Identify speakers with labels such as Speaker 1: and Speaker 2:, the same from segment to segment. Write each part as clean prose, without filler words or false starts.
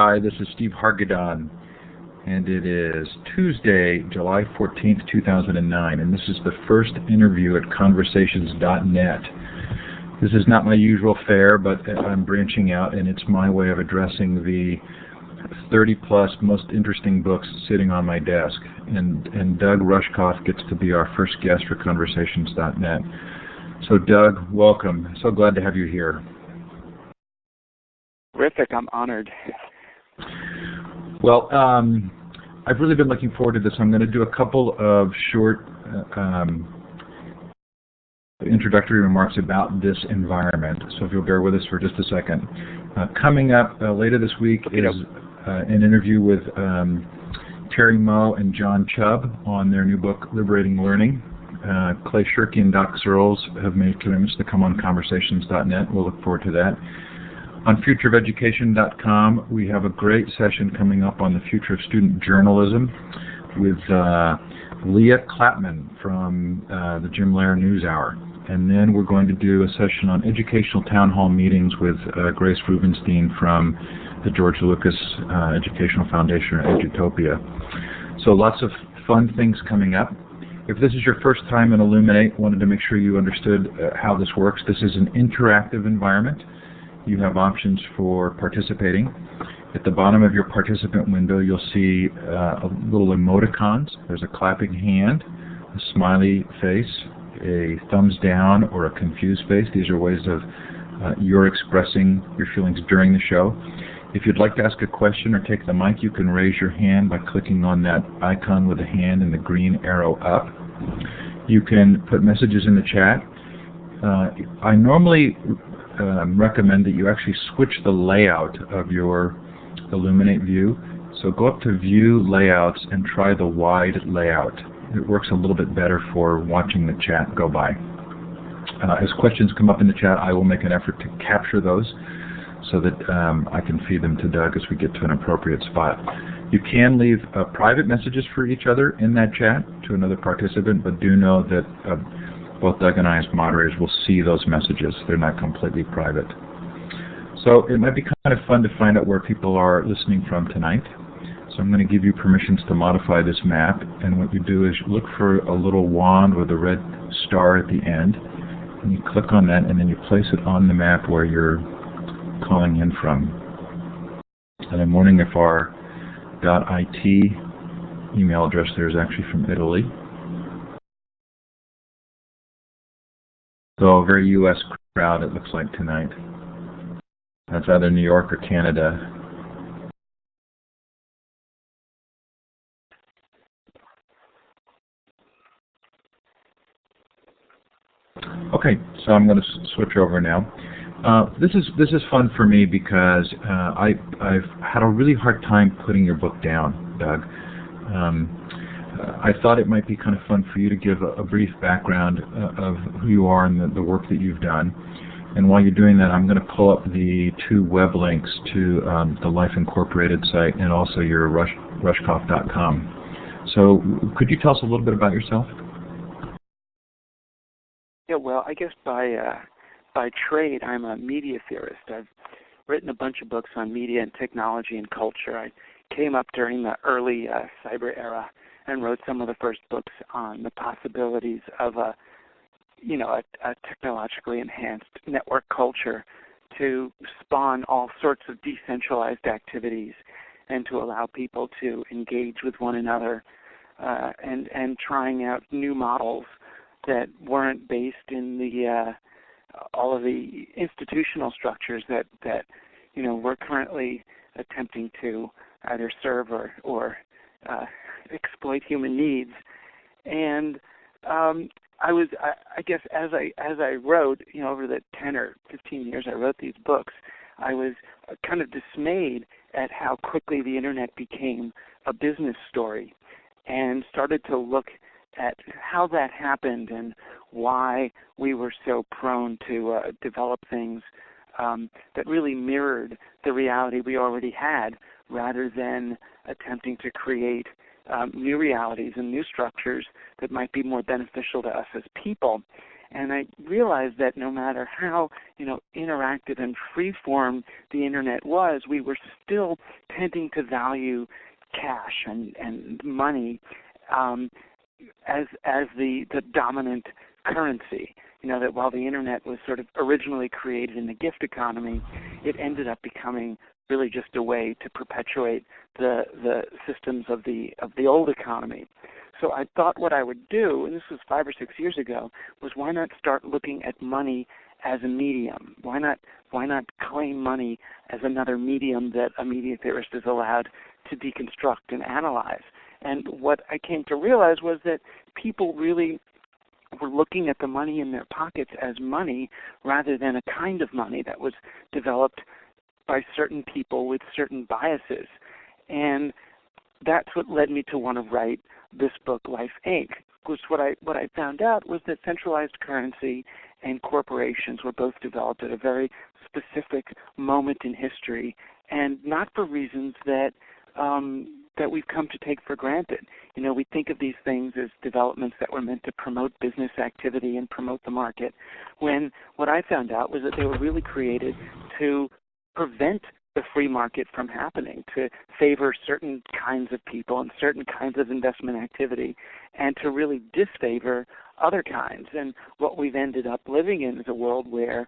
Speaker 1: Hi, this is Steve Hargadon, and it is Tuesday, July 14th, 2009, and this is the first interview at Conversations.net. This is not my usual fare, but I'm branching out, and it's my way of addressing the 30-plus most interesting books sitting on my desk, and Doug Rushkoff gets to be our first guest for Conversations.net. So, Doug, welcome. So glad to have you here.
Speaker 2: Terrific. I'm honored.
Speaker 1: Well, I've really been looking forward to this. I'm going to do a couple of short introductory remarks about this environment, so if you'll bear with us for just a second. Coming up later this week is an interview with Terry Moe and John Chubb on their new book, Liberating Learning. Clay Shirky and Doc Searles have made commitments to come on Conversations.net. We'll look forward to that. On futureofeducation.com, we have a great session coming up on the future of student journalism with Leah Clapman from the Jim Lehrer NewsHour. And then we're going to do a session on educational town hall meetings with Grace Rubenstein from the George Lucas Educational Foundation, or Edutopia. So lots of fun things coming up. If this is your first time in Illuminate, wanted to make sure you understood how this works. This is an interactive environment. You have options for participating. At the bottom of your participant window, you'll see little emoticons. There's a clapping hand, a smiley face, a thumbs down, or a confused face. These are ways of you're expressing your feelings during the show. If you'd like to ask a question or take the mic, you can raise your hand by clicking on that icon with the hand and the green arrow up. You can put messages in the chat. I normally recommend that you actually switch the layout of your Illuminate view. So go up to View Layouts and try the wide layout. It works a little bit better for watching the chat go by. As questions come up in the chat, I will make an effort to capture those so that I can feed them to Doug as we get to an appropriate spot. You can leave private messages for each other in that chat to another participant, but do know that both Doug and I as moderators will see those messages. They're not completely private. So it might be kind of fun to find out where people are listening from tonight. So I'm going to give you permissions to modify this map, and what you do is look for a little wand with a red star at the end, and you click on that, and then you place it on the map where you're calling in from. And I'm wondering if our .it email address there is actually from Italy. So a very U.S. crowd, it looks like, tonight. That's either New York or Canada. Okay, so I'm going to switch over now. This is fun for me because I've had a really hard time putting your book down, Doug. I thought it might be kind of fun for you to give a brief background of who you are and the work that you've done. And while you're doing that, I'm going to pull up the two web links to the Life Incorporated site and also your Rushkoff.com. So could you tell us a little bit about yourself?
Speaker 2: Yeah, well, I guess by trade, I'm a media theorist. I've written a bunch of books on media and technology and culture. I came up during the early cyber era and wrote some of the first books on the possibilities of a technologically enhanced network culture to spawn all sorts of decentralized activities and to allow people to engage with one another and trying out new models that weren't based in the all of the institutional structures that we're currently attempting to either serve or exploit human needs. And I guess as I wrote, over the 10 or 15 years I wrote these books, I was kind of dismayed at how quickly the internet became a business story, and started to look at how that happened and why we were so prone to develop things that really mirrored the reality we already had, rather than attempting to create new realities and new structures that might be more beneficial to us as people. And I realized that no matter how, interactive and free-form the Internet was, we were still tending to value cash and money as the dominant currency. That while the Internet was sort of originally created in the gift economy, it ended up becoming really just a way to perpetuate the systems of the old economy. So I thought what I would do, and this was 5 or 6 years ago, was why not start looking at money as a medium? Why not claim money as another medium that a media theorist is allowed to deconstruct and analyze? And what I came to realize was that people really were looking at the money in their pockets as money rather than a kind of money that was developed by certain people with certain biases. And that's what led me to want to write this book, Life Inc. Because what I found out was that centralized currency and corporations were both developed at a very specific moment in history, and not for reasons that we've come to take for granted. We think of these things as developments that were meant to promote business activity and promote the market, when what I found out was that they were really created to prevent the free market from happening, to favor certain kinds of people and certain kinds of investment activity, and to really disfavor other kinds. And what we've ended up living in is a world where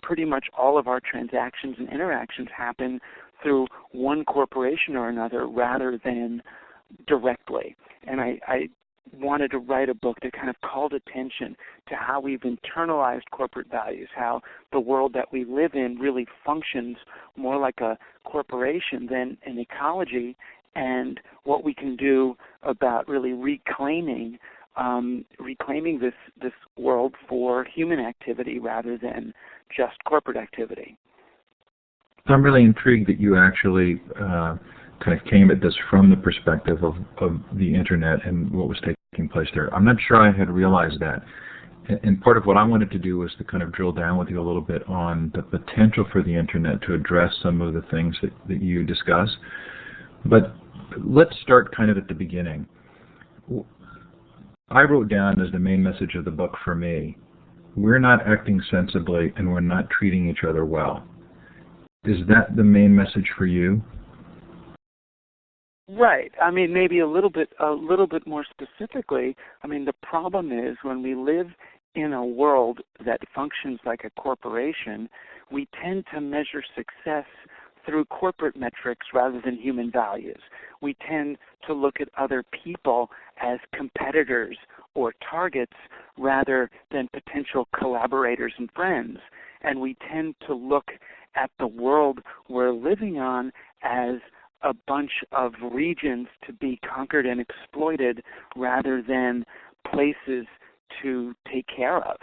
Speaker 2: pretty much all of our transactions and interactions happen through one corporation or another rather than directly. And I wanted to write a book that kind of called attention to how we've internalized corporate values, how the world that we live in really functions more like a corporation than an ecology, and what we can do about really reclaiming this world for human activity rather than just corporate activity.
Speaker 1: So I'm really intrigued that you actually kind of came at this from the perspective of the Internet and what was taking place there. I'm not sure I had realized that. And part of what I wanted to do was to kind of drill down with you a little bit on the potential for the Internet to address some of the things that you discuss. But let's start kind of at the beginning. I wrote down as the main message of the book for me, we're not acting sensibly and we're not treating each other well. Is that the main message for you?
Speaker 2: Right. I mean, maybe a little bit more specifically. I mean, the problem is when we live in a world that functions like a corporation, we tend to measure success through corporate metrics rather than human values. We tend to look at other people as competitors or targets rather than potential collaborators and friends. And we tend to look at the world we're living on as a bunch of regions to be conquered and exploited rather than places to take care of.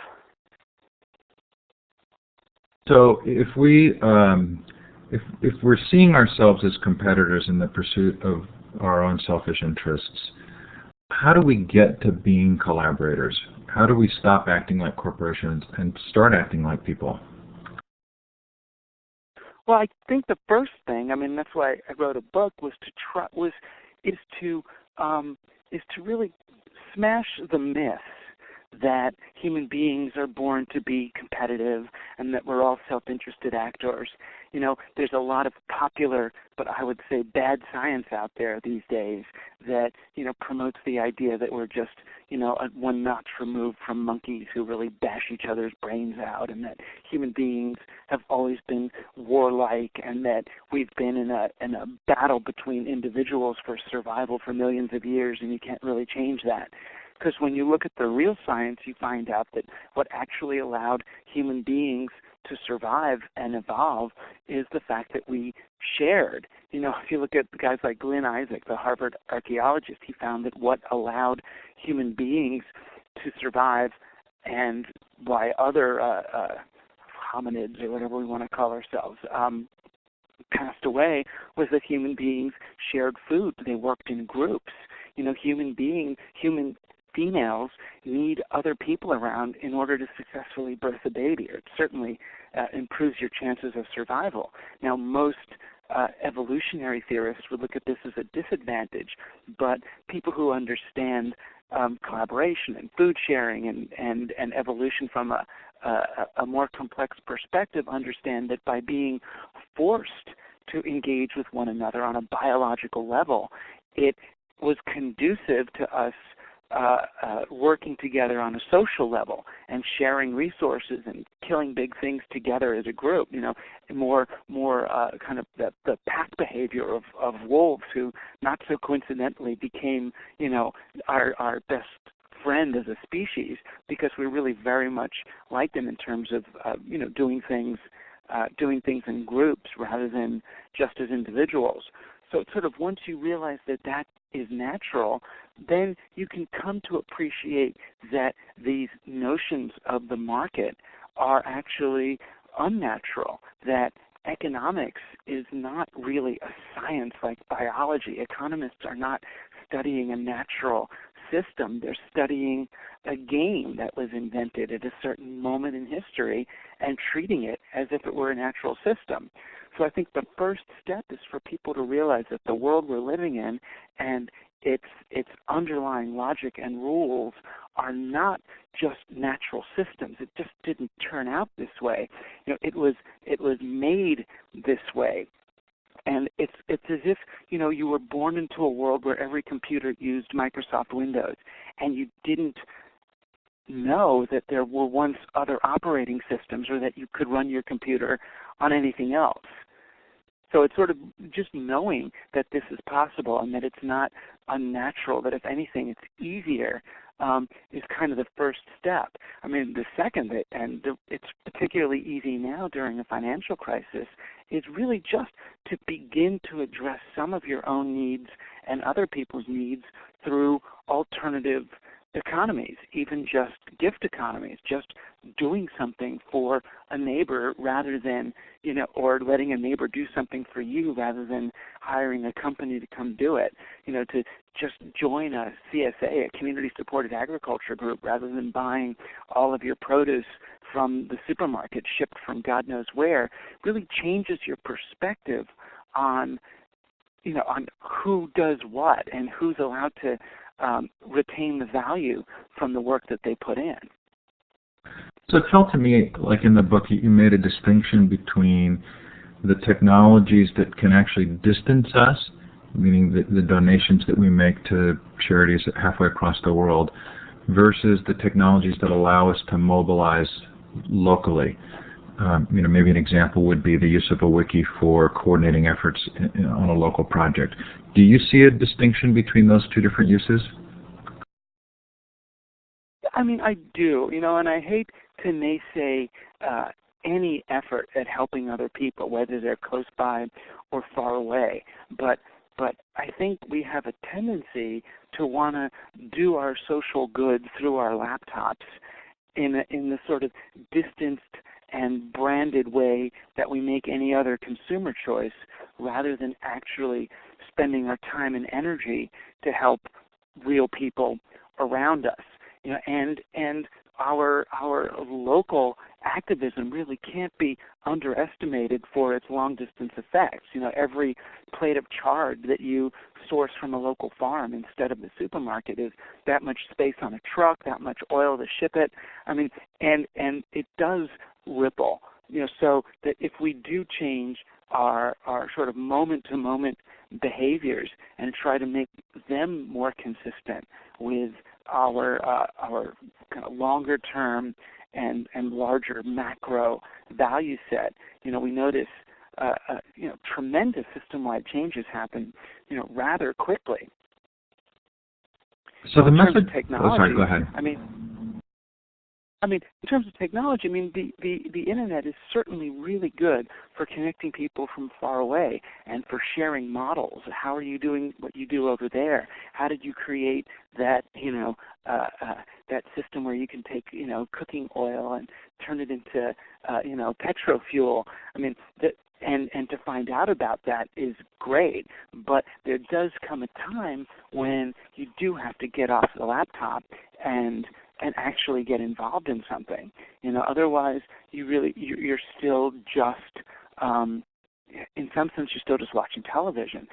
Speaker 1: So if we're seeing ourselves as competitors in the pursuit of our own selfish interests, how do we get to being collaborators? How do we stop acting like corporations and start acting like people?
Speaker 2: Well, I think the first thing, I mean, that's why I wrote a book, was to really smash the myth that human beings are born to be competitive and that we're all self-interested actors. There's a lot of popular, but I would say bad science out there these days that, promotes the idea that we're just, one notch removed from monkeys who really bash each other's brains out, and that human beings have always been warlike, and that we've been in a battle between individuals for survival for millions of years, and you can't really change that. Because when you look at the real science, you find out that what actually allowed human beings to survive and evolve is the fact that we shared. If you look at guys like Glenn Isaac, the Harvard archaeologist, he found that what allowed human beings to survive and why other hominids, or whatever we want to call ourselves, passed away, was that human beings shared food. They worked in groups. Human females need other people around in order to successfully birth a baby. It certainly improves your chances of survival. Now, most evolutionary theorists would look at this as a disadvantage, but people who understand collaboration and food sharing and evolution from a more complex perspective, understand that by being forced to engage with one another on a biological level, it was conducive to us working together on a social level and sharing resources and killing big things together as a group. More kind of the pack behavior of wolves, who not so coincidentally became our best friend as a species, because we really very much like them in terms of doing things in groups rather than just as individuals. So it's sort of, once you realize that that is natural, then you can come to appreciate that these notions of the market are actually unnatural, that economics is not really a science like biology. Economists are not studying a natural system. They're studying a game that was invented at a certain moment in history and treating it as if it were a natural system. So I think the first step is for people to realize that the world we're living in and its underlying logic and rules are not just natural systems. It just didn't turn out this way. It was made this way. And it's as if you were born into a world where every computer used Microsoft Windows, and you didn't know that there were once other operating systems, or that you could run your computer on anything else. So it's sort of just knowing that this is possible and that it's not unnatural, that if anything it's easier, is kind of the first step. I mean, the second, and it's particularly easy now during a financial crisis, is really just to begin to address some of your own needs and other people's needs through alternative economies, even just gift economies, just doing something for a neighbor rather than, or letting a neighbor do something for you rather than hiring a company to come do it, to just join a CSA, a community-supported agriculture group, rather than buying all of your produce from the supermarket shipped from God knows where, really changes your perspective on who does what and who's allowed to retain the value from the work that they put in.
Speaker 1: So it felt to me like in the book you made a distinction between the technologies that can actually distance us, meaning the donations that we make to charities halfway across the world, versus the technologies that allow us to mobilize locally. Maybe an example would be the use of a wiki for coordinating efforts on a local project. Do you see a distinction between those two different uses?
Speaker 2: I mean, I do, and I hate to naysay any effort at helping other people, whether they're close by or far away. But I think we have a tendency to want to do our social good through our laptops in the sort of distanced and branded way that we make any other consumer choice, rather than actually spending our time and energy to help real people around us. And our local activism really can't be underestimated for its long-distance effects. Every plate of chard that you source from a local farm instead of the supermarket is that much space on a truck, that much oil to ship it. I mean, and it does ripple. So that if we do change our sort of moment-to-moment behaviors and try to make them more consistent with our kind of longer-term and larger macro value set, we notice tremendous system-wide changes happen, rather quickly.
Speaker 1: So the message.
Speaker 2: In terms of technology,
Speaker 1: oh, sorry. Go ahead.
Speaker 2: I mean, in terms of technology, the Internet is certainly really good for connecting people from far away and for sharing models. How are you doing what you do over there? How did you create that, that system where you can take, cooking oil and turn it into, petro fuel? I mean, and to find out about that is great, but there does come a time when you do have to get off the laptop and actually get involved in something. Otherwise you're still just, in some sense, you're still just watching television.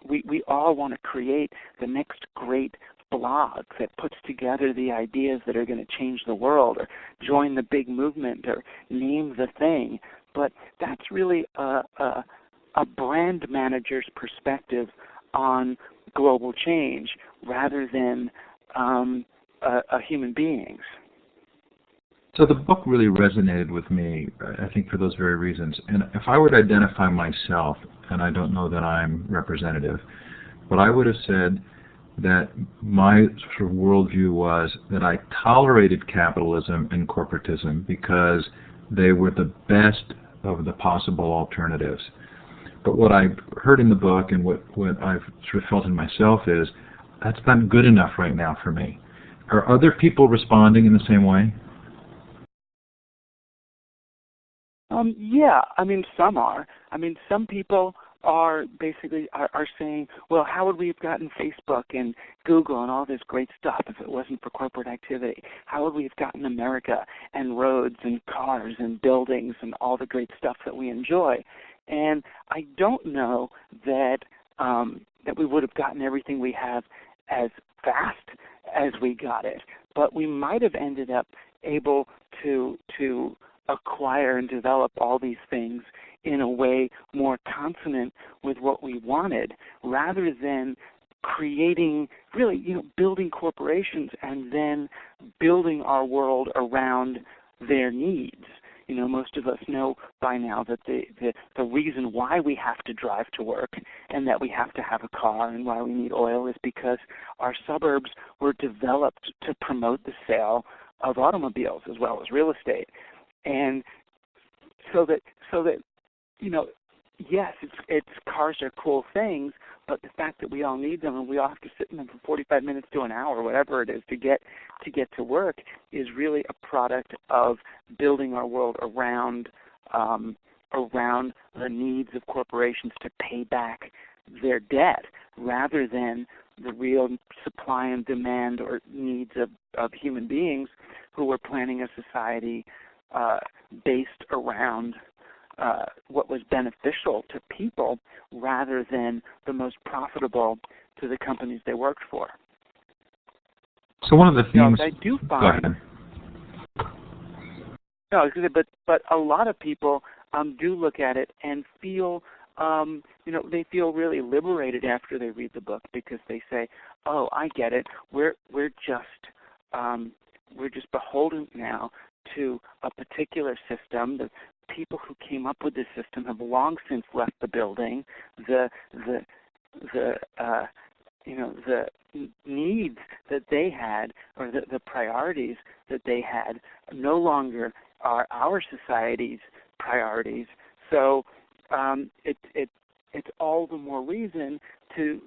Speaker 2: We all want to create the next great blog that puts together the ideas that are going to change the world, or join the big movement, or name the thing. But that's really a brand manager's perspective on global change rather than a human being's.
Speaker 1: So the book really resonated with me, I think, for those very reasons. And if I were to identify myself, and I don't know that I'm representative, but I would have said that my sort of worldview was that I tolerated capitalism and corporatism because they were the best of the possible alternatives. But what I heard in the book and what I've sort of felt in myself is that's not good enough right now for me. Are other people responding in the same way?
Speaker 2: Yeah, I mean, some are. I mean, some people are basically are saying, well, how would we have gotten Facebook and Google and all this great stuff if it wasn't for corporate activity? How would we have gotten America and roads and cars and buildings and all the great stuff that we enjoy? And I don't know that that we would have gotten everything we have as fast as we got it, but we might have ended up able to acquire and develop all these things in a way more consonant with what we wanted, rather than creating, really, building corporations and then building our world around their needs. Most of us know by now that the reason why we have to drive to work and that we have to have a car and why we need oil is because our suburbs were developed to promote the sale of automobiles as well as real estate. And so that yes, it's cars are cool things, but the fact that we all need them and we all have to sit in them for 45 minutes to an hour, whatever it is, to get to work, is really a product of building our world around the needs of corporations to pay back their debt, rather than the real supply and demand or needs of human beings who are planning a society based around what was beneficial to people rather than the most profitable to the companies they worked for.
Speaker 1: So one of the themes...
Speaker 2: I do find... No, but a lot of people do look at it and feel, they feel really liberated after they read the book, because they say, "Oh, I get it. We're just beholden now to a particular system. The people who came up with this system have long since left the building. The needs that they had, or the priorities that they had, no longer are our society's priorities. So it's all the more reason to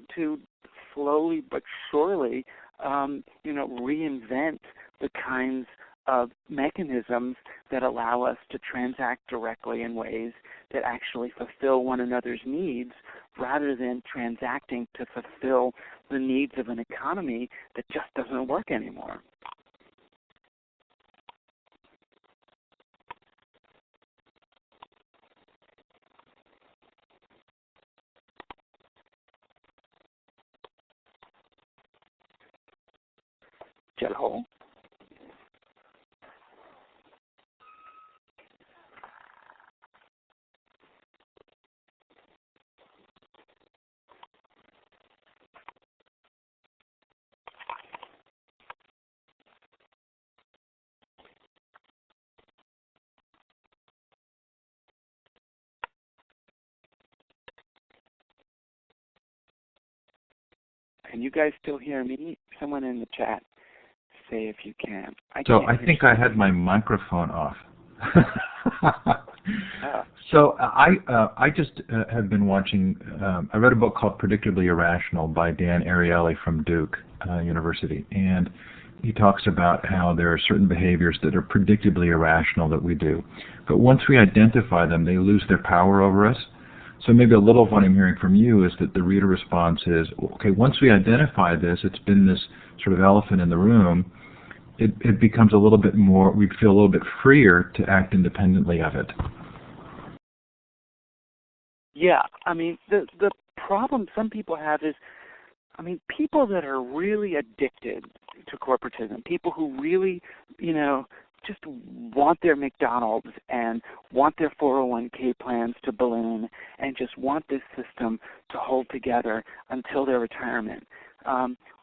Speaker 2: slowly but surely reinvent the kinds of mechanisms that allow us to transact directly in ways that actually fulfill one another's needs, rather than transacting to fulfill the needs of an economy that just doesn't work anymore." Jet hole. Can you guys still hear me? Someone in the chat, say if you can.
Speaker 1: I think I had my microphone off.
Speaker 2: Oh.
Speaker 1: So I just have been watching, I read a book called Predictably Irrational by Dan Ariely from Duke University, and he talks about how there are certain behaviors that are predictably irrational that we do. But once we identify them, they lose their power over us. So maybe a little of what I'm hearing from you is that the reader response is, okay, once we identify this, it's been this sort of elephant in the room, it becomes a little bit more, we feel a little bit freer to act independently of it.
Speaker 2: Yeah, I mean, the problem some people have is I mean, people that are really addicted to corporatism, people who really, just want their McDonald's and want their 401k plans to balloon and just want this system to hold together until their retirement.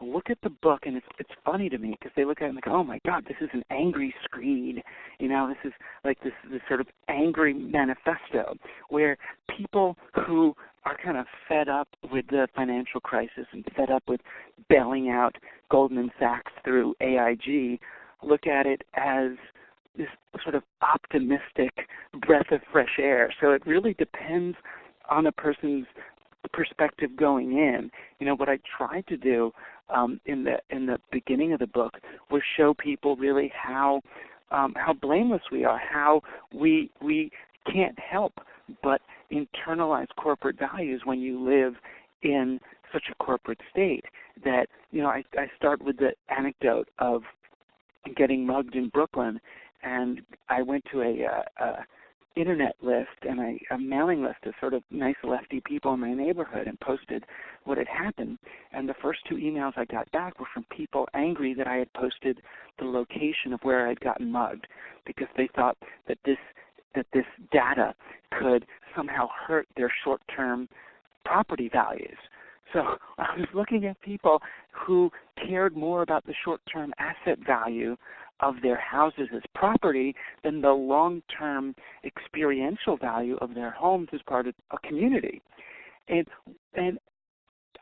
Speaker 2: Look at the book, and it's funny to me because they look at it and go, oh my God, this is an angry screed. This is like this sort of angry manifesto where people who are kind of fed up with the financial crisis and fed up with bailing out Goldman Sachs through AIG look at it as this sort of optimistic breath of fresh air. So it really depends on a person's perspective going in. What I tried to do in the beginning of the book was show people really how blameless we are, how we can't help but internalize corporate values when you live in such a corporate state. That I start with the anecdote of getting mugged in Brooklyn, and I went to a internet list and a mailing list of sort of nice lefty people in my neighborhood and posted what had happened. And the first 2 emails I got back were from people angry that I had posted the location of where I'd gotten mugged because they thought that this data could somehow hurt their short-term property values. So I was looking at people who cared more about the short-term asset value of their houses as property than the long-term experiential value of their homes as part of a community. And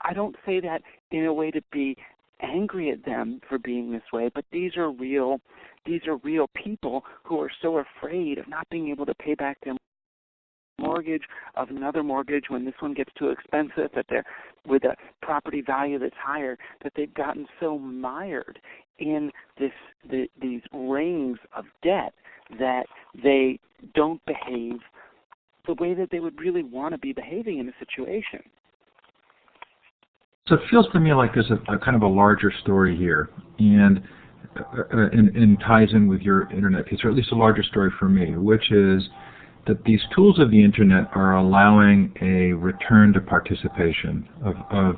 Speaker 2: I don't say that in a way to be angry at them for being this way, but these are real people who are so afraid of not being able to pay back their mortgage, of another mortgage when this one gets too expensive, that they're with a property value that's higher, that they've gotten so mired in these rings of debt that they don't behave the way that they would really want to be behaving in a situation.
Speaker 1: So it feels to me like there's a kind of a larger story here, and ties in with your internet piece, or at least a larger story for me, which is that these tools of the internet are allowing a return to participation of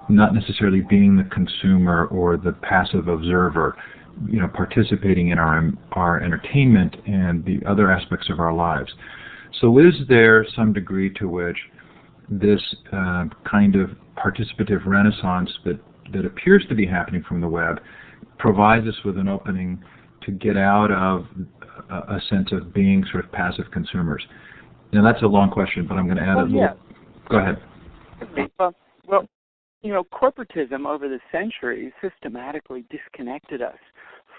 Speaker 1: not necessarily being the consumer or the passive observer, participating in our entertainment and the other aspects of our lives. So is there some degree to which this kind of participative renaissance that appears to be happening from the web provides us with an opening to get out of a sense of being sort of passive consumers? Now that's a long question, but I'm going to add a little.
Speaker 2: Yeah.
Speaker 1: Go ahead.
Speaker 2: Well, corporatism over the centuries systematically disconnected us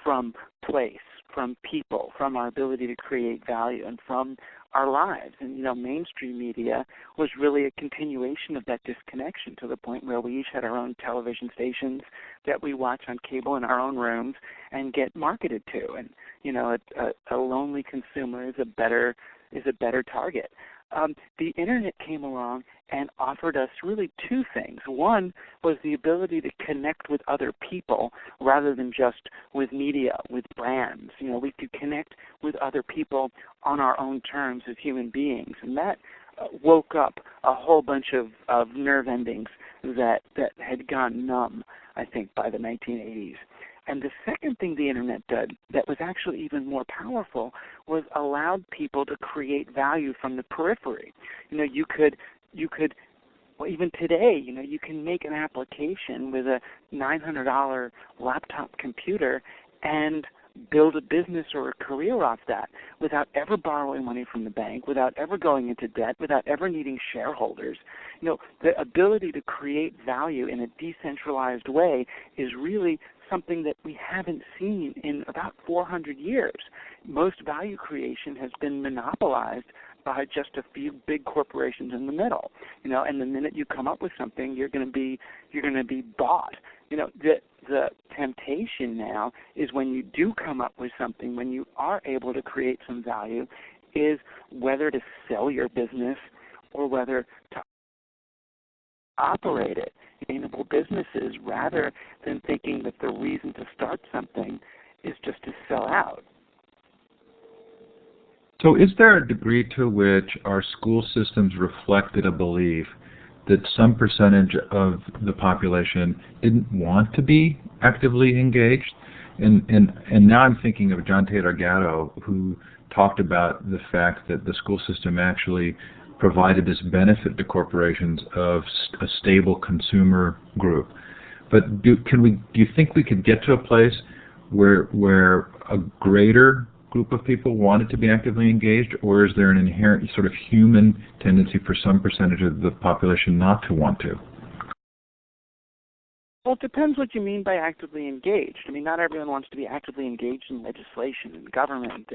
Speaker 2: from place, from people, from our ability to create value, and from our lives. And, mainstream media was really a continuation of that disconnection to the point where we each had our own television stations that we watch on cable in our own rooms and get marketed to. And, a lonely consumer is a better target. The internet came along and offered us really 2 things. One was the ability to connect with other people rather than just with media, with brands. We could connect with other people on our own terms as human beings, and that woke up a whole bunch of nerve endings that had gone numb, I think, by the 1980s. And the second thing the internet did that was actually even more powerful was allowed people to create value from the periphery. You could, well, even today, you can make an application with a $900 laptop computer and build a business or a career off that without ever borrowing money from the bank, without ever going into debt, without ever needing shareholders. The ability to create value in a decentralized way is really something that we haven't seen in about 400 years. Most value creation has been monopolized by just a few big corporations in the middle. And the minute you come up with something, you're going to be bought. The temptation now is when you do come up with something, when you are able to create some value, is whether to sell your business or whether to operate it. Sustainable businesses, rather than thinking that the reason to start something is just to sell out.
Speaker 1: So is there a degree to which our school systems reflected a belief that some percentage of the population didn't want to be actively engaged. And now I'm thinking of John Taylor Gatto, who talked about the fact that the school system actually provided this benefit to corporations of a stable consumer group. But do you think we could get to a place where a greater group of people wanted to be actively engaged, or is there an inherent sort of human tendency for some percentage of the population not to want to?
Speaker 2: Well, it depends what you mean by actively engaged. I mean, not everyone wants to be actively engaged in legislation and government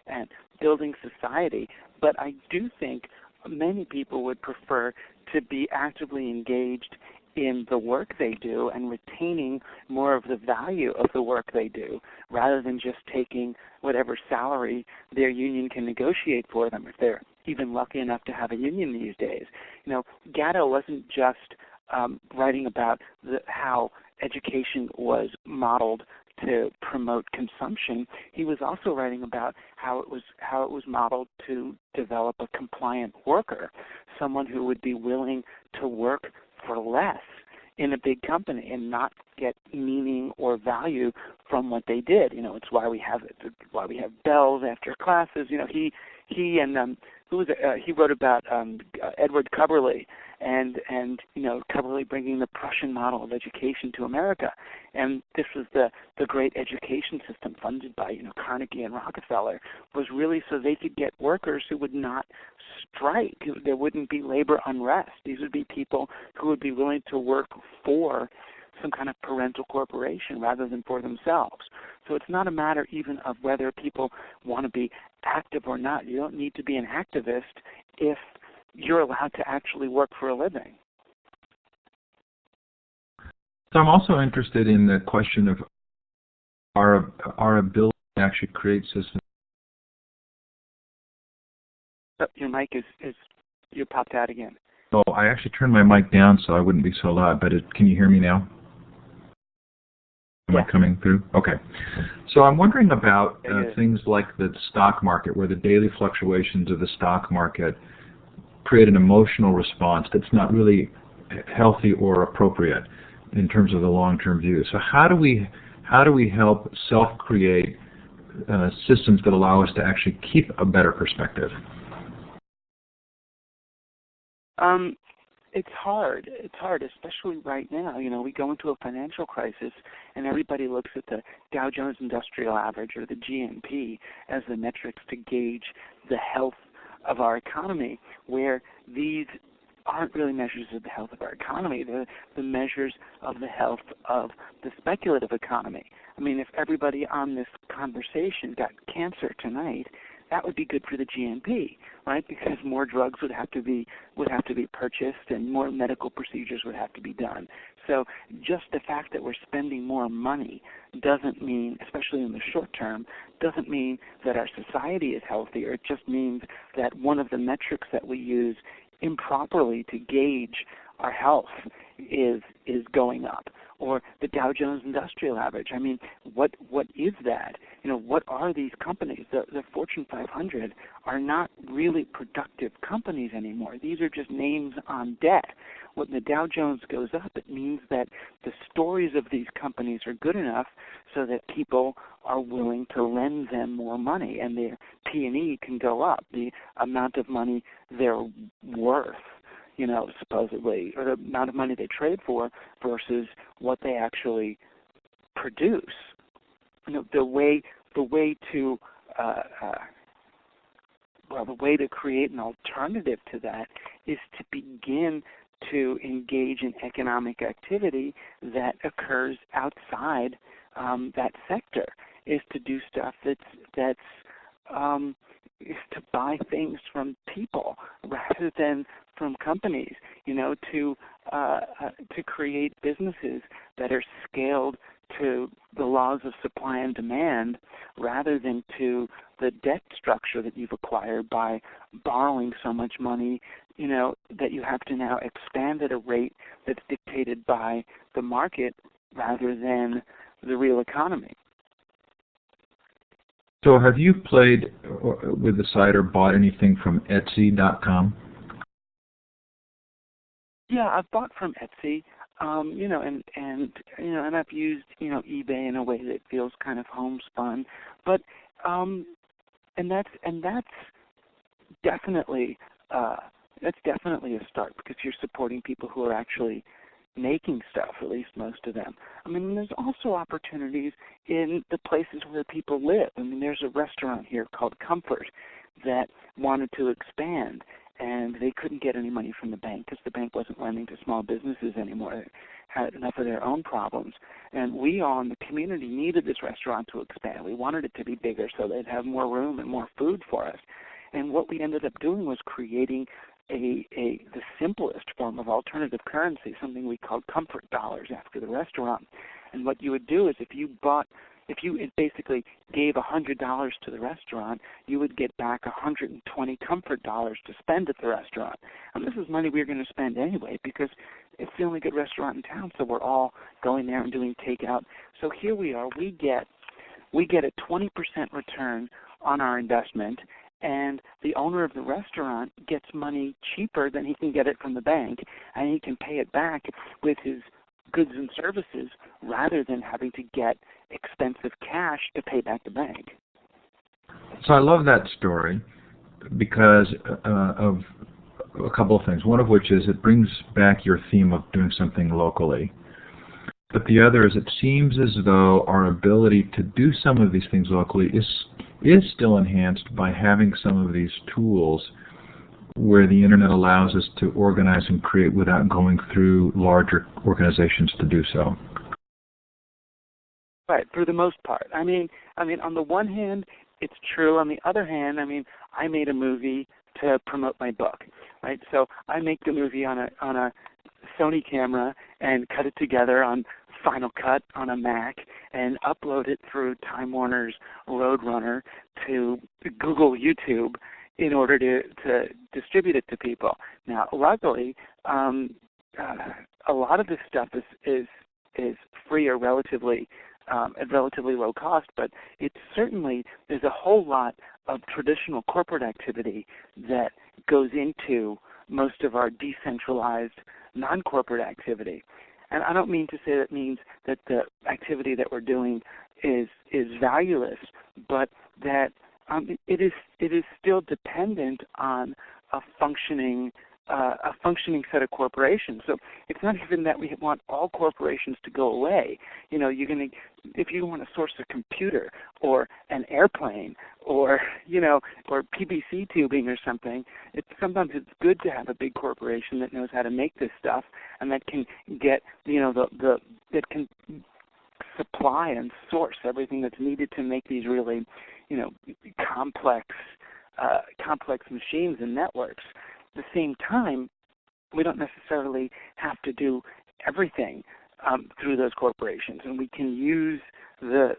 Speaker 2: and building society, but I do think many people would prefer to be actively engaged in the work they do and retaining more of the value of the work they do, rather than just taking whatever salary their union can negotiate for them, if they're even lucky enough to have a union these days. You know, Gatto wasn't just writing about how education was modeled to promote consumption. He was also writing about how it was modeled to develop a compliant worker, someone who would be willing to work for less in a big company and not get meaning or value from what they did. You know, it's why we have bells after classes. You know, he wrote about Edward Cubberley and you know, Cubberley bringing the Prussian model of education to America, and this was the great education system funded by, you know, Carnegie and Rockefeller, was really so they could get workers who would not strike. There wouldn't be labor unrest. These would be people who would be willing to work for some kind of parental corporation rather than for themselves. So it's not a matter even of whether people want to be active or not. You don't need to be an activist if you're allowed to actually work for a living.
Speaker 1: So I'm also interested in the question of our ability to actually create systems.
Speaker 2: Oh, your mic is you popped out again.
Speaker 1: Oh, I actually turned my mic down so I wouldn't be so loud, but can you hear me now? Am I coming through? Okay. So I'm wondering about things like the stock market, where the daily fluctuations of the stock market create an emotional response that's not really healthy or appropriate in terms of the long-term view. So how do we help self-create systems that allow us to actually keep a better perspective?
Speaker 2: It's hard. It's hard, especially right now. You know, we go into a financial crisis, and everybody looks at the Dow Jones Industrial Average or the GNP as the metrics to gauge the health of our economy, where these aren't really measures of the health of our economy. They're the measures of the health of the speculative economy. I mean, if everybody on this conversation got cancer tonight, that would be good for the GNP, right? Because more drugs would have to be purchased and more medical procedures would have to be done. So just the fact that we're spending more money doesn't mean, especially in the short term, doesn't mean that our society is healthier. It just means that one of the metrics that we use improperly to gauge our health is going up. Or the Dow Jones Industrial Average. I mean, what is that? You know, what are these companies? The Fortune 500 are not really productive companies anymore. These are just names on debt. When the Dow Jones goes up, it means that the stories of these companies are good enough so that people are willing to lend them more money, and their P&E can go up, the amount of money they're worth, you know, supposedly, or the amount of money they trade for versus what they actually produce. You know, the way to create an alternative to that is to begin to engage in economic activity that occurs outside that sector. Is to do stuff that's is to buy things from people rather than from companies. You know, to create businesses that are scaled to the laws of supply and demand rather than to the debt structure that you've acquired by borrowing so much money, you know, that you have to now expand at a rate that's dictated by the market rather than the real economy.
Speaker 1: So have you played with the site or bought anything from Etsy.com?
Speaker 2: Yeah, I've bought from Etsy, and I've used eBay in a way that feels kind of homespun, but and that's definitely a start because you're supporting people who are actually making stuff, at least most of them. I mean, there's also opportunities in the places where people live. I mean, there's a restaurant here called Comfort that wanted to expand, and they couldn't get any money from the bank because the bank wasn't lending to small businesses anymore. They had enough of their own problems. And we all in the community needed this restaurant to expand. We wanted it to be bigger so they'd have more room and more food for us. And what we ended up doing was creating the simplest form of alternative currency, something we called comfort dollars after the restaurant. And what you would do is if you basically gave $100 to the restaurant, you would get back 120 comfort dollars to spend at the restaurant. And this is money we were going to spend anyway because it's the only good restaurant in town, so we're all going there and doing takeout. So here we are. We get a 20% return on our investment, and the owner of the restaurant gets money cheaper than he can get it from the bank, and he can pay it back with his goods and services rather than having to get expensive cash to pay back the bank.
Speaker 1: So I love that story because of a couple of things. One of which is it brings back your theme of doing something locally. But the other is it seems as though our ability to do some of these things locally is still enhanced by having some of these tools where the internet allows us to organize and create without going through larger organizations to do so.
Speaker 2: Right, for the most part. I mean, on the one hand, it's true. On the other hand, I made a movie to promote my book, right? So I make the movie on a Sony camera and cut it together on Final Cut on a Mac and upload it through Time Warner's Roadrunner to Google YouTube in order to distribute it to people. Now, luckily, a lot of this stuff is free or relatively at relatively low cost, but there's a whole lot of traditional corporate activity that goes into most of our decentralized non-corporate activity. And I don't mean to say that means that the activity that we're doing is valueless, but that it is still dependent on a functioning set of corporations. So it's not even that we want all corporations to go away. If you want to source a computer or an airplane or PVC tubing or something, sometimes it's good to have a big corporation that knows how to make this stuff and that can get that can supply and source everything that's needed to make these really complex machines and networks. At the same time, we don't necessarily have to do everything through those corporations, and we can use the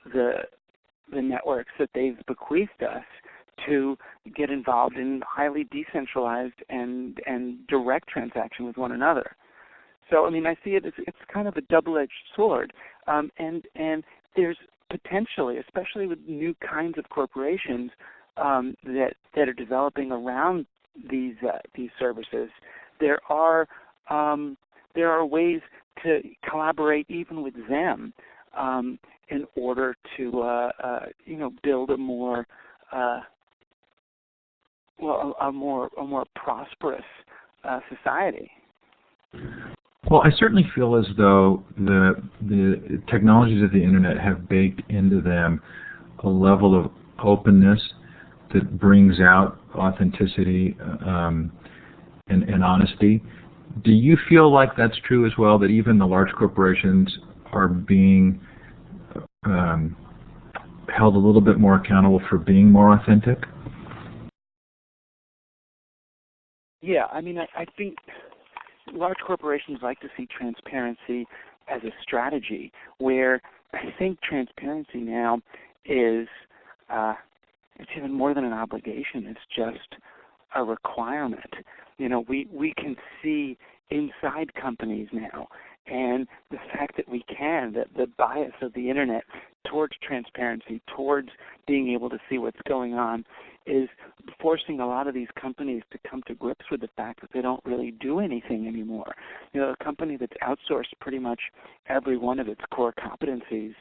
Speaker 2: networks that they've bequeathed us to get involved in highly decentralized and direct transaction with one another. So, I see it as it's kind of a double-edged sword, and there's potentially, especially with new kinds of corporations that are developing around these services, there are ways to collaborate even with them in order to build a more prosperous society.
Speaker 1: Well, I certainly feel as though the technologies of the internet have baked into them a level of openness that brings out authenticity and honesty. Do you feel like that's true as well, that even the large corporations are being held a little bit more accountable for being more authentic?
Speaker 2: Yeah, I think large corporations like to see transparency as a strategy, where I think transparency now is it's even more than an obligation. It's just a requirement. We can see inside companies now, and the fact that we can, that the bias of the internet towards transparency, towards being able to see what's going on, is forcing a lot of these companies to come to grips with the fact that they don't really do anything anymore. A company that's outsourced pretty much every one of its core competencies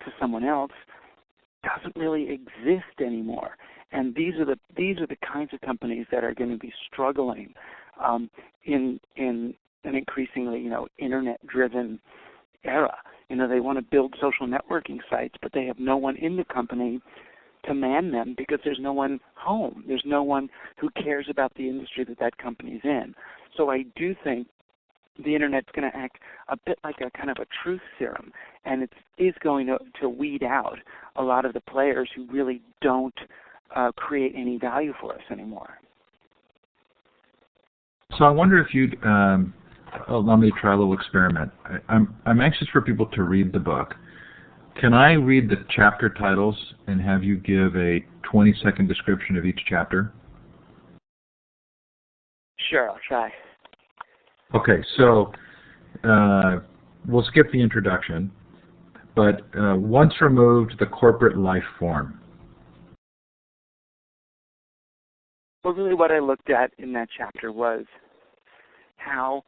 Speaker 2: to someone else doesn't really exist anymore. And these are the kinds of companies that are going to be struggling in an increasingly internet-driven era. They want to build social networking sites, but they have no one in the company to man them because there's no one home. There's no one who cares about the industry that company's in. So I do think the Internet's going to act a bit like a kind of a truth serum, and it is going to weed out a lot of the players who really don't create any value for us anymore.
Speaker 1: So I wonder if you'd allow me to try a little experiment. I'm anxious for people to read the book. Can I read the chapter titles and have you give a 20-second description of each chapter?
Speaker 2: Sure, I'll try.
Speaker 1: Okay, so we'll skip the introduction, but once removed, the corporate life form.
Speaker 2: Well, really what I looked at in that chapter was how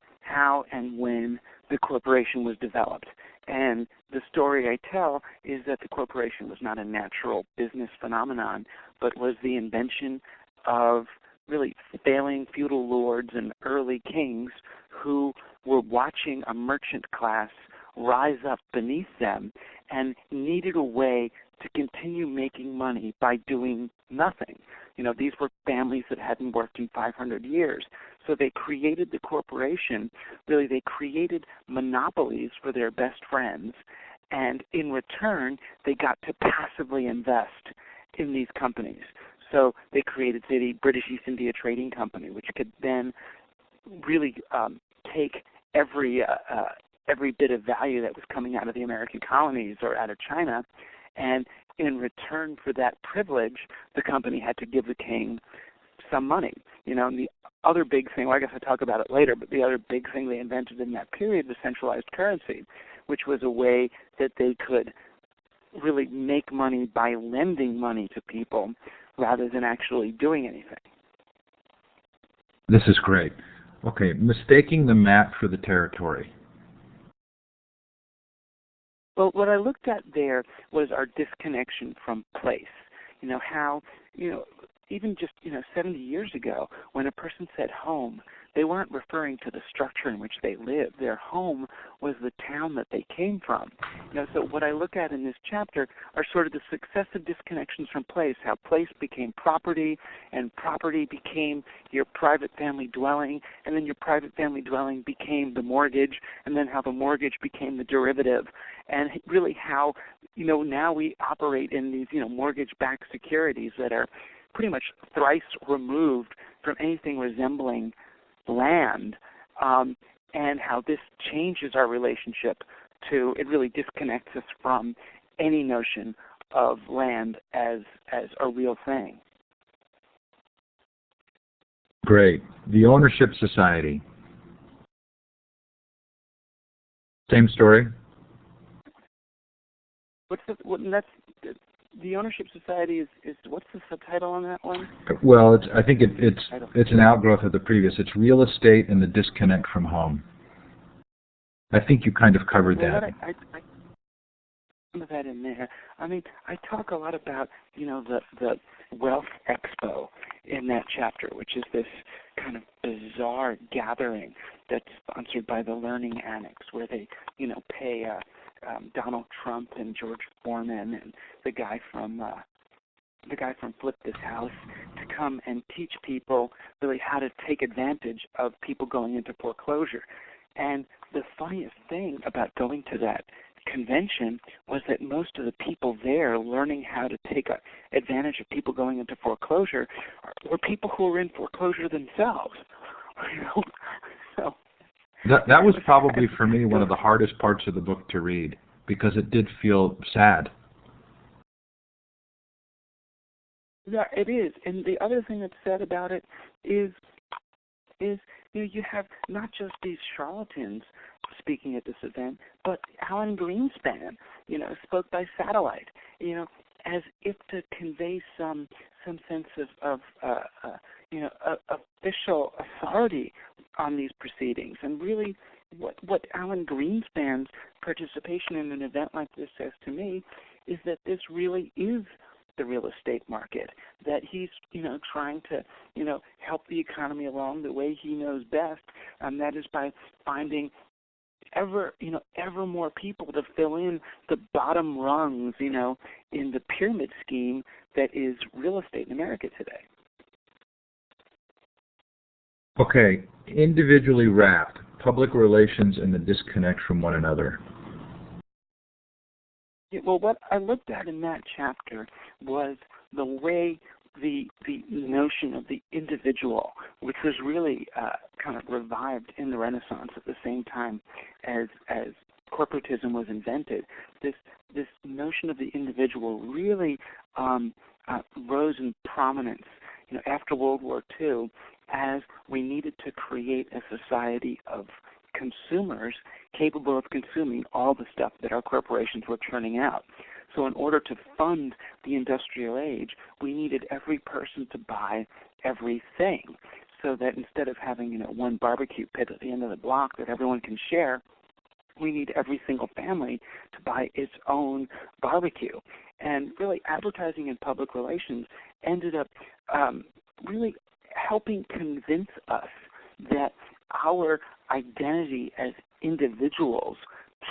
Speaker 2: and when the corporation was developed. And the story I tell is that the corporation was not a natural business phenomenon, but was the invention of really failing feudal lords and early kings who were watching a merchant class rise up beneath them and needed a way to continue making money by doing nothing. These were families that hadn't worked in 500 years. So they created the corporation. Really, they created monopolies for their best friends, and in return, they got to passively invest in these companies. So they created, say, the British East India Trading Company, which could then really take every bit of value that was coming out of the American colonies or out of China, and in return for that privilege, the company had to give the king some money. And the other big thing, well, I guess I'll talk about it later, but the other big thing they invented in that period was centralized currency, which was a way that they could really make money by lending money to people rather than actually doing anything.
Speaker 1: This is great. Okay, mistaking the map for the territory.
Speaker 2: Well, what I looked at there was our disconnection from place. How, even just 70 years ago, when a person said home, they weren't referring to the structure in which they lived. Their home was the town that they came from. So what I look at in this chapter are sort of the successive disconnections from place, how place became property, and property became your private family dwelling, and then your private family dwelling became the mortgage, and then how the mortgage became the derivative, and really how, now we operate in these, mortgage-backed securities that are pretty much thrice removed from anything resembling land, and how this changes our relationship to, it really disconnects us from any notion of land as a real thing.
Speaker 1: Great. The ownership society. Same story?
Speaker 2: The ownership society is what's the subtitle on that one?
Speaker 1: Well, I think it's an outgrowth of the previous. It's real estate and the disconnect from home. I think you kind of covered that.
Speaker 2: I some of that in there. I mean, I talk a lot about the Wealth Expo in that chapter, which is this kind of bizarre gathering that's sponsored by the Learning Annex, where they pay Donald Trump and George Foreman and the guy from Flip This House to come and teach people really how to take advantage of people going into foreclosure. And the funniest thing about going to that convention was that most of the people there learning how to take advantage of people going into foreclosure were people who were in foreclosure themselves. So
Speaker 1: that was probably for me one of the hardest parts of the book to read, because it did feel sad.
Speaker 2: Yeah, it is. And the other thing that's said about it is you have not just these charlatans speaking at this event, but Alan Greenspan, spoke by satellite. as if to convey some sense of official authority on these proceedings. And really, what Alan Greenspan's participation in an event like this says to me is that this really is the real estate market, that he's trying to help the economy along the way he knows best, and that is by finding ever more people to fill in the bottom rungs in the pyramid scheme that is real estate in America today.
Speaker 1: Okay, individually wrapped, public relations and the disconnect from one another.
Speaker 2: Yeah, well, what I looked at in that chapter was the way the notion of the individual, which was really kind of revived in the Renaissance at the same time as corporatism was invented. This notion of the individual really rose in prominence, after World War II, as we needed to create a society of consumers capable of consuming all the stuff that our corporations were churning out. So in order to fund the industrial age, we needed every person to buy everything, so that instead of having one barbecue pit at the end of the block that everyone can share, we need every single family to buy its own barbecue. And really, advertising and public relations ended up really helping convince us that our identity as individuals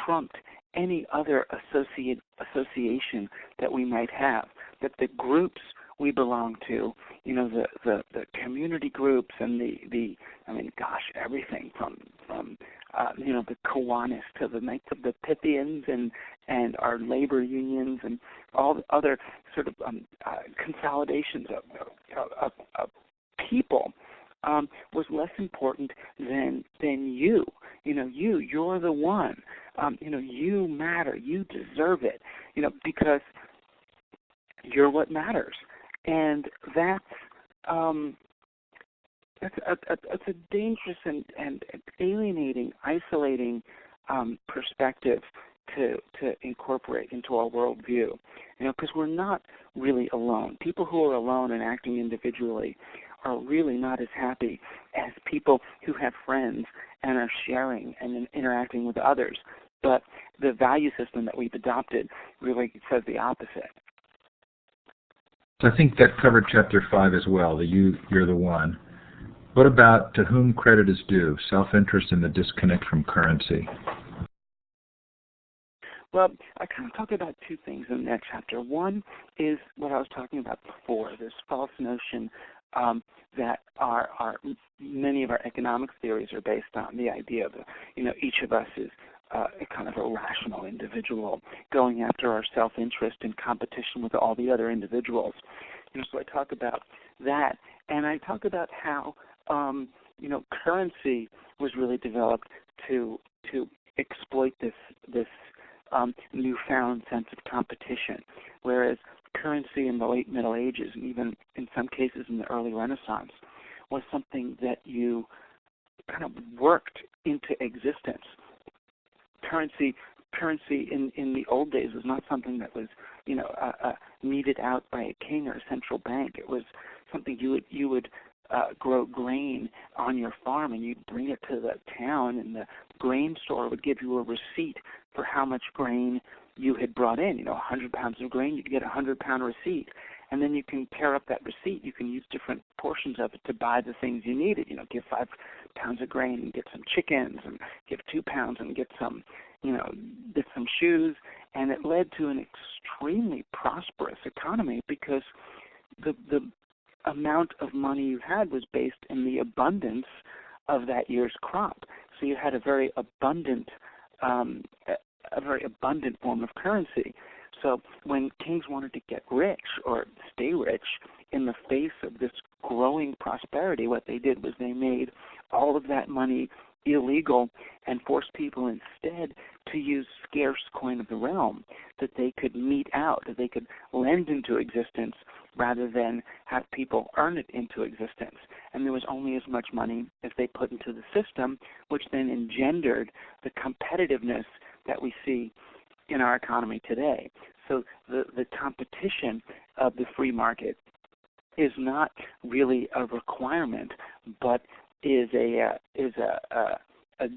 Speaker 2: trumped any other association that we might have, that the groups we belong to, the community groups and everything from the Kiwanis to the Knights of the Pythians and our labor unions and all the other sort of consolidations of people was less important than you. You're the one. You matter. You deserve it. Because you're what matters. And that's a dangerous and alienating, isolating perspective to incorporate into our worldview. Because we're not really alone. People who are alone and acting individually are really not as happy as people who have friends and are sharing and interacting with others. But the value system that we've adopted really says the opposite.
Speaker 1: I think that covered Chapter 5 as well, the you're the one. What about to whom credit is due, self-interest and the disconnect from currency?
Speaker 2: Well, I kind of talked about two things in that chapter. One is what I was talking about before, this false notion that many of our economic theories are based on, the idea of each of us is a kind of a rational individual going after our self-interest in competition with all the other individuals. So I talk about that, and I talk about how currency was really developed to exploit this newfound sense of competition, whereas currency in the late Middle Ages, and even in some cases in the early Renaissance, was something that you kind of worked into existence. Currency in the old days was not something that was meted out by a king or a central bank. It was something you would grow grain on your farm, and you'd bring it to the town, and the grain store would give you a receipt for how much grain you had brought in. 100 pounds of grain, you'd get a 100-pound receipt. And then you can tear up that receipt. You can use different portions of it to buy the things you needed. Give 5 pounds of grain and get some chickens, and give 2 pounds and get some, get some shoes. And it led to an extremely prosperous economy because the amount of money you had was based in the abundance of that year's crop. So you had a very abundant form of currency. So when kings wanted to get rich or stay rich in the face of this growing prosperity, what they did was they made all of that money illegal and forced people instead to use scarce coin of the realm that they could mete out, that they could lend into existence rather than have people earn it into existence. And there was only as much money as they put into the system, which then engendered the competitiveness that we see in our economy today. So the competition of the free market is not really a requirement, but is a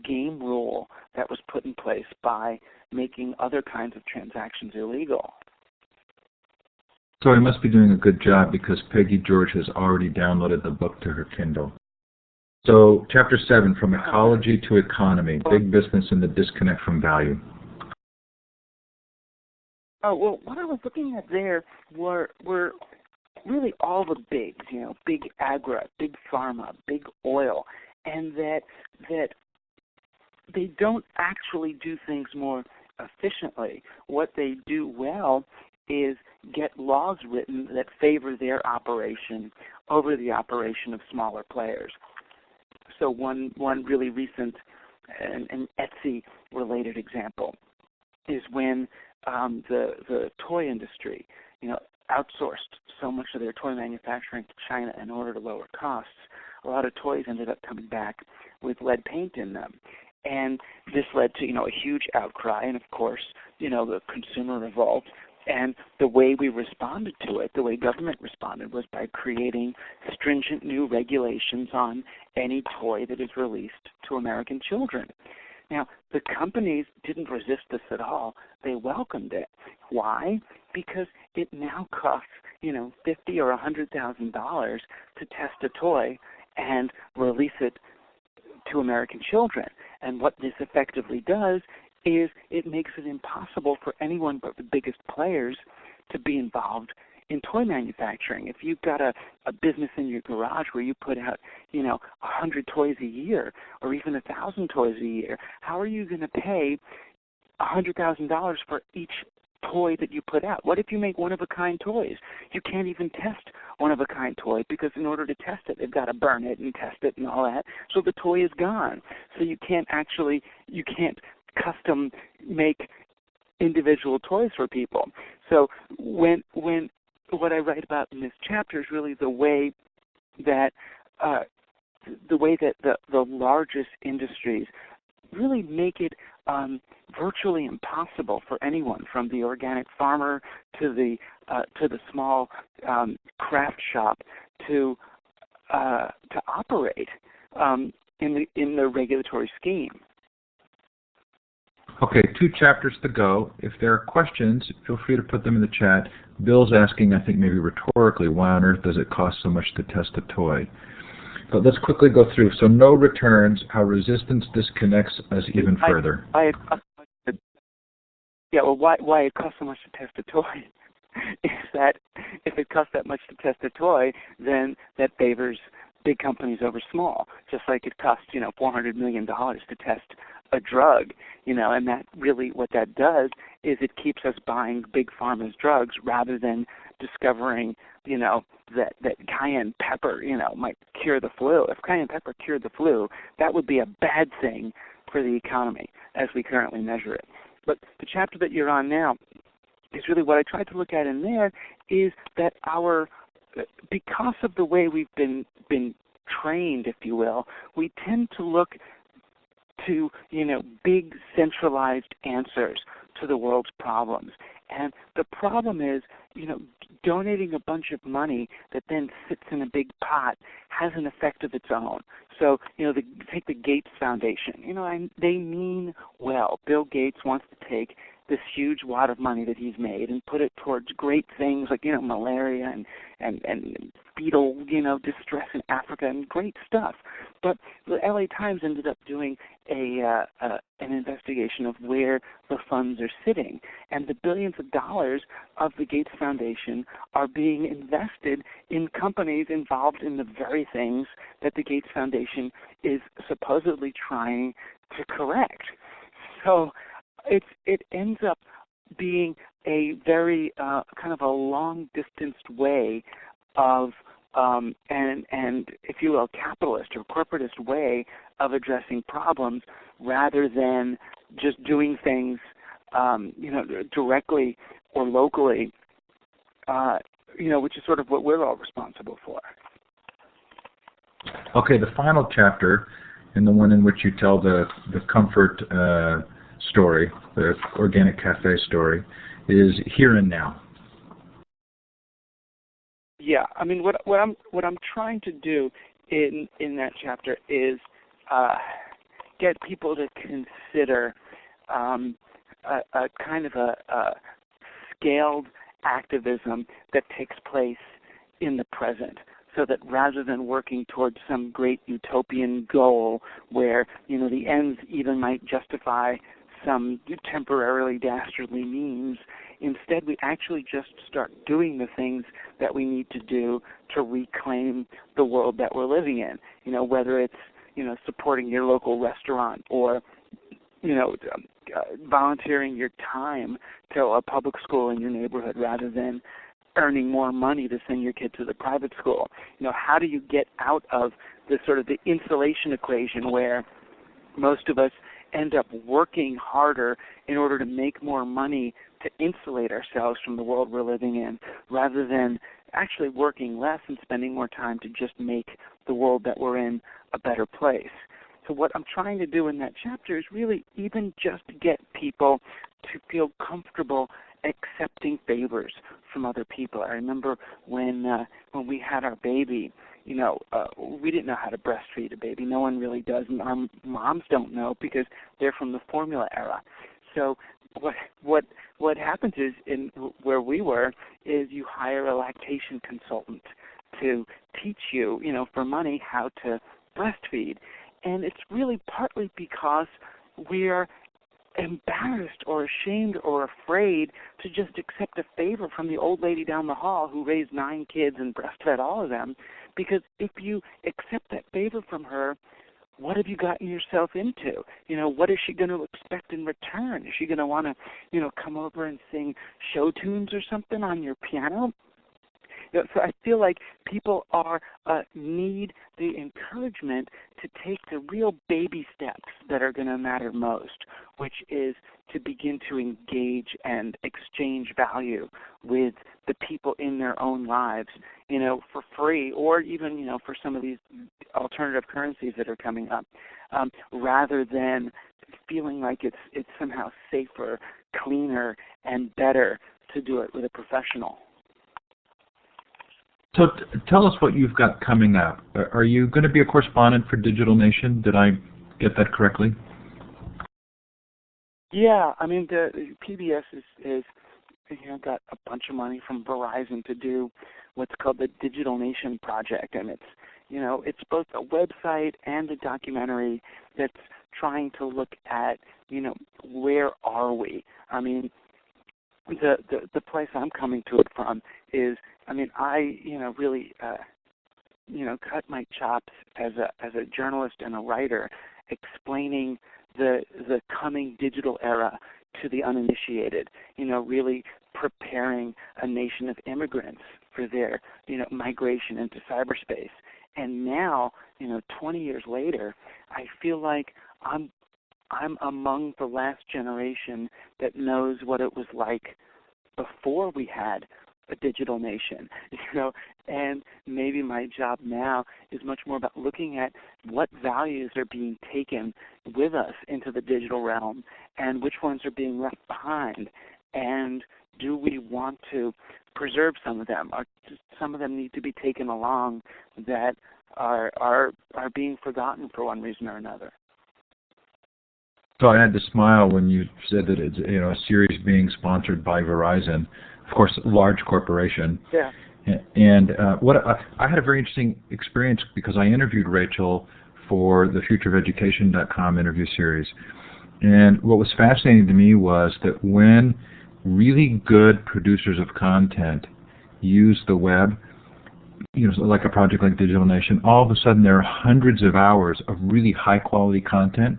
Speaker 2: game rule that was put in place by making other kinds of transactions illegal.
Speaker 1: So he must be doing a good job because Peggy George has already downloaded the book to her Kindle. So Chapter 7, From Ecology to Economy, Big Business and the Disconnect from Value.
Speaker 2: Oh, well, what I was looking at there were really all the bigs, big agri, big pharma, big oil, and that they don't actually do things more efficiently. What they do well is get laws written that favor their operation over the operation of smaller players. So one really recent and Etsy-related example is when the toy industry, outsourced so much of their toy manufacturing to China in order to lower costs. A lot of toys ended up coming back with lead paint in them. And this led to, a huge outcry and, of course, the consumer revolt. And the way we responded to it, the way government responded, was by creating stringent new regulations on any toy that is released to American children. Now, the companies didn't resist this at all. They welcomed it. Why? Because it now costs, $50,000 or $100,000 to test a toy and release it to American children. And what this effectively does is it makes it impossible for anyone but the biggest players to be involved in toy manufacturing. If you've got a business in your garage where you put out, 100 toys a year or even 1,000 toys a year, how are you going to pay $100,000 for each toy that you put out? What if you make one-of-a-kind toys? You can't even test one-of-a-kind toy because in order to test it, they've got to burn it and test it and all that. So the toy is gone. So you can't custom make individual toys for people. So when what I write about in this chapter is really the way that the largest industries really make it virtually impossible for anyone, from the organic farmer to the small craft shop, to operate in the regulatory scheme.
Speaker 1: Okay, 2 chapters to go. If there are questions, feel free to put them in the chat. Bill's asking, I think maybe rhetorically, why on earth does it cost so much to test a toy? But let's quickly go through. So no returns, how resistance disconnects us even further.
Speaker 2: Why it costs so much to test a toy is that if it costs that much to test a toy, then that favors big companies over small, just like it costs, $400 million to test a drug, and that really what that does is it keeps us buying big pharma's drugs rather than discovering, that cayenne pepper, might cure the flu. If cayenne pepper cured the flu, that would be a bad thing for the economy as we currently measure it. But the chapter that you're on now is really what I tried to look at in there is that because of the way we've been trained, if you will, we tend to look to, big centralized answers to the world's problems. And the problem is, donating a bunch of money that then sits in a big pot has an effect of its own. So, take the Gates Foundation. They mean well. Bill Gates wants to take this huge wad of money that he's made and put it towards great things like, malaria and beetle, distress in Africa and great stuff. But the LA Times ended up doing an investigation of where the funds are sitting. And the billions of dollars of the Gates Foundation are being invested in companies involved in the very things that the Gates Foundation is supposedly trying to correct. So it ends up being a very kind of a long-distanced way of and if you will, capitalist or corporatist way of addressing problems, rather than just doing things directly or locally, which is sort of what we're all responsible for.
Speaker 1: Okay, the final chapter, and the one in which you tell the comfort story, the organic cafe story, is here and now.
Speaker 2: Yeah, I mean, what I'm trying to do in that chapter is get people to consider a kind of a scaled activism that takes place in the present, so that rather than working towards some great utopian goal where, you know, the ends even might justify some temporarily dastardly means, instead we actually just start doing the things that we need to do to reclaim the world that we're living in. You know, whether it's, you know, supporting your local restaurant or, you know, volunteering your time to a public school in your neighborhood rather than earning more money to send your kid to the private school. You know, how do you get out of the sort of the insulation equation where most of us end up working harder in order to make more money to insulate ourselves from the world we're living in, rather than actually working less and spending more time to just make the world that we're in a better place. So what I'm trying to do in that chapter is really even just get people to feel comfortable accepting favors from other people. I remember when we had our baby, you know, we didn't know how to breastfeed a baby. No one really does, and our moms don't know because they're from the formula era. So what happens is, in where we were, is you hire a lactation consultant to teach you, you know, for money how to breastfeed. And it's really partly because we're embarrassed or ashamed or afraid to just accept a favor from the old lady down the hall who raised 9 kids and breastfed all of them. Because if you accept that favor from her, what have you gotten yourself into? You know, what is she going to expect in return? Is she going to want to, you know, come over and sing show tunes or something on your piano? You know, so I feel like people need the encouragement to take the real baby steps that are going to matter most, which is to begin to engage and exchange value with the people in their own lives, you know, for free, or even, you know, for some of these alternative currencies that are coming up, rather than feeling like it's somehow safer, cleaner, and better to do it with a professional.
Speaker 1: So tell us what you've got coming up. Are you going to be a correspondent for Digital Nation? Did I get that correctly?
Speaker 2: Yeah, I mean, the PBS is you know, got a bunch of money from Verizon to do what's called the Digital Nation Project, and it's, you know, it's both a website and a documentary that's trying to look at, you know, where are we? I mean, the place I'm coming to it from is, I mean, I, you know, really, you know, cut my chops as a journalist and a writer, explaining the coming digital era to the uninitiated. You know, really preparing a nation of immigrants for their, you know, migration into cyberspace. And now, you know, 20 years later, I feel like I'm among the last generation that knows what it was like before we had a digital nation, you know, and maybe my job now is much more about looking at what values are being taken with us into the digital realm and which ones are being left behind, and do we want to preserve some of them, or some of them need to be taken along that are being forgotten for one reason or another.
Speaker 1: So I had to smile when you said that it's, you know, a series being sponsored by Verizon, of course, a large corporation.
Speaker 2: Yeah.
Speaker 1: And I had a very interesting experience because I interviewed Rachel for the futureoferducation.com interview series. And what was fascinating to me was that when really good producers of content use the web, you know, like a project like Digital Nation, all of a sudden there are hundreds of hours of really high-quality content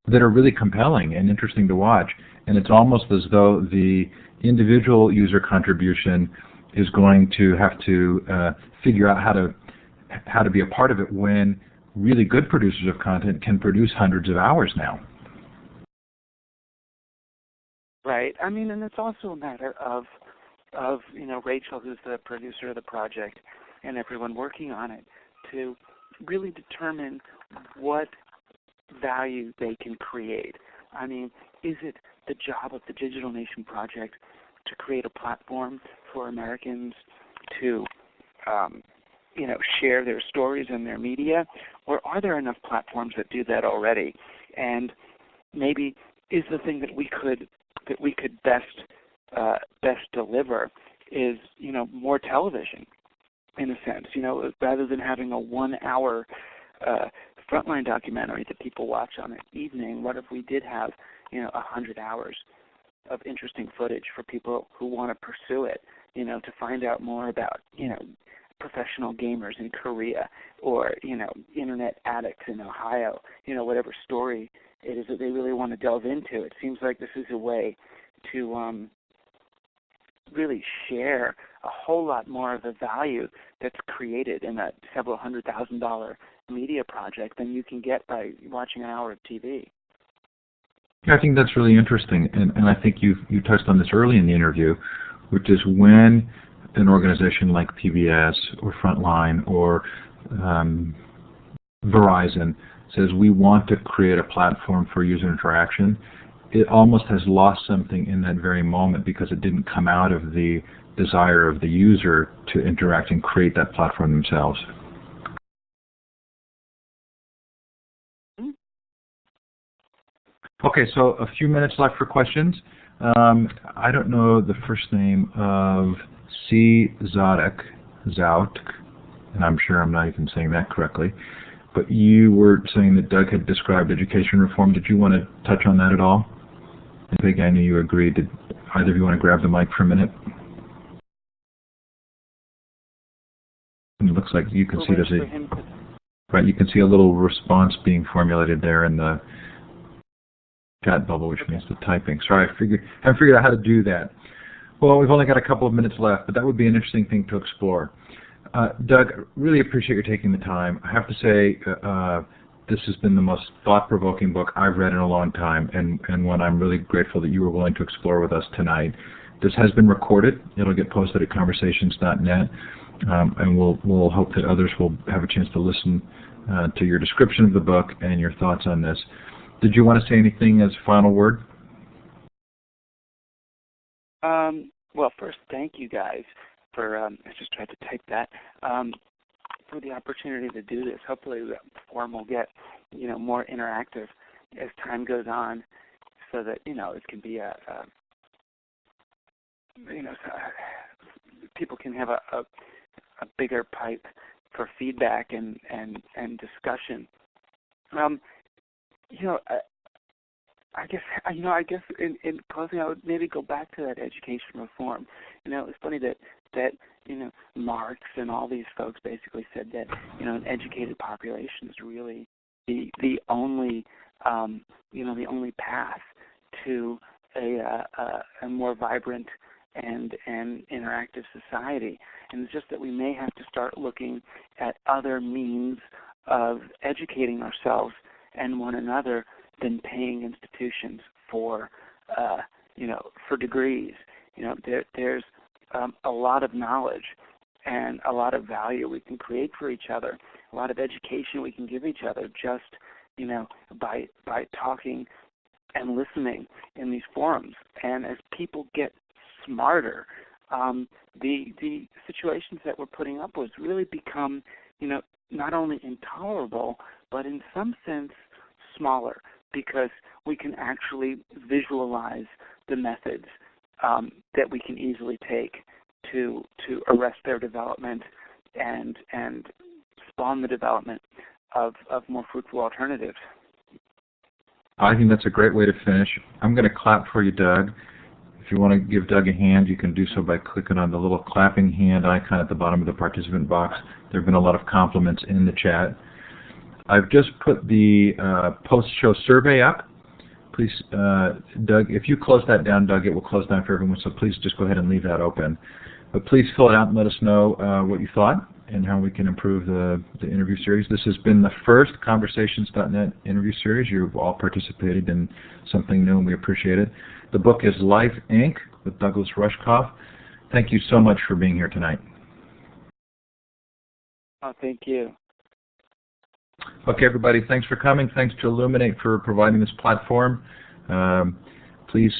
Speaker 1: that are really compelling and interesting to watch. And it's almost as though the individual user contribution is going to have to figure out how to be a part of it when really good producers of content can produce hundreds of hours now.
Speaker 2: Right. I mean, and it's also a matter of you know, Rachel, who's the producer of the project, and everyone working on it, to really determine what value they can create. I mean, is it the job of the Digital Nation Project to create a platform for Americans to, share their stories and their media, or are there enough platforms that do that already? And maybe is the thing that we could best deliver is more television, in a sense. Rather than having a 1-hour frontline documentary that people watch on an evening, what if we did have 100 hours of interesting footage for people who want to pursue it, to find out more about professional gamers in Korea, or internet addicts in Ohio, whatever story it is that they really want to delve into. It seems like this is a way to really share a whole lot more of the value that's created in that several $100,000 media project than you can get by watching an hour of TV.
Speaker 1: I think that's really interesting, and I think you touched on this early in the interview, which is when an organization like PBS or Frontline or Verizon says we want to create a platform for user interaction, it almost has lost something in that very moment because it didn't come out of the desire of the user to interact and create that platform themselves. Okay, so a few minutes left for questions. I don't know the first name of C. Zout, and I'm sure I'm not even saying that correctly, but you were saying that Doug had described education reform. Did you want to touch on that at all? I think I knew you agreed. Did either of you want to grab the mic for a minute? It looks like you can see there's right. You can see a little response being formulated there in the chat bubble, which means the typing. Sorry, I haven't figured out how to do that. Well, we've only got a couple of minutes left, but that would be an interesting thing to explore. Doug, really appreciate you taking the time. I have to say, this has been the most thought-provoking book I've read in a long time, and one I'm really grateful that you were willing to explore with us tonight. This has been recorded. It'll get posted at conversations.net, and we'll hope that others will have a chance to listen to your description of the book and your thoughts on this. Did you want to say anything as a final word?
Speaker 2: Well, first, thank you guys for, I just tried to type that, for the opportunity to do this. Hopefully the forum will get, more interactive as time goes on, so that, it can be people can have a bigger pipe for feedback and discussion. I guess in closing, I would maybe go back to that education reform. It's funny that Marx and all these folks basically said that an educated population is really the only the only path to a more vibrant and interactive society. And it's just that we may have to start looking at other means of educating ourselves and one another than paying institutions for degrees. There's a lot of knowledge and a lot of value we can create for each other, a lot of education we can give each other just by talking and listening in these forums. And as people get smarter, the situations that we're putting up with really become not only intolerable, but in some sense smaller, because we can actually visualize the methods that we can easily take to arrest their development and spawn the development of more fruitful alternatives.
Speaker 1: I think that's a great way to finish. I'm going to clap for you, Doug. If you want to give Doug a hand, you can do so by clicking on the little clapping hand icon at the bottom of the participant box. There have been a lot of compliments in the chat. I've just put the post-show survey up. Please, Doug, if you close that down, Doug, it will close down for everyone, so please just go ahead and leave that open. But please fill it out and let us know what you thought and how we can improve the interview series. This has been the first Conversations.net interview series. You've all participated in something new, and we appreciate it. The book is Life, Inc. with Douglas Rushkoff. Thank you so much for being here tonight.
Speaker 2: Oh, thank you.
Speaker 1: Okay, everybody, thanks for coming. Thanks to Illuminate for providing this platform. Please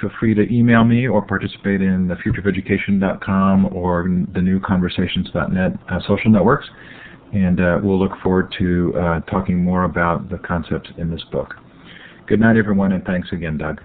Speaker 1: feel free to email me or participate in the futureofeducation.com or the newconversations.net social networks, and we'll look forward to talking more about the concepts in this book. Good night, everyone, and thanks again, Doug.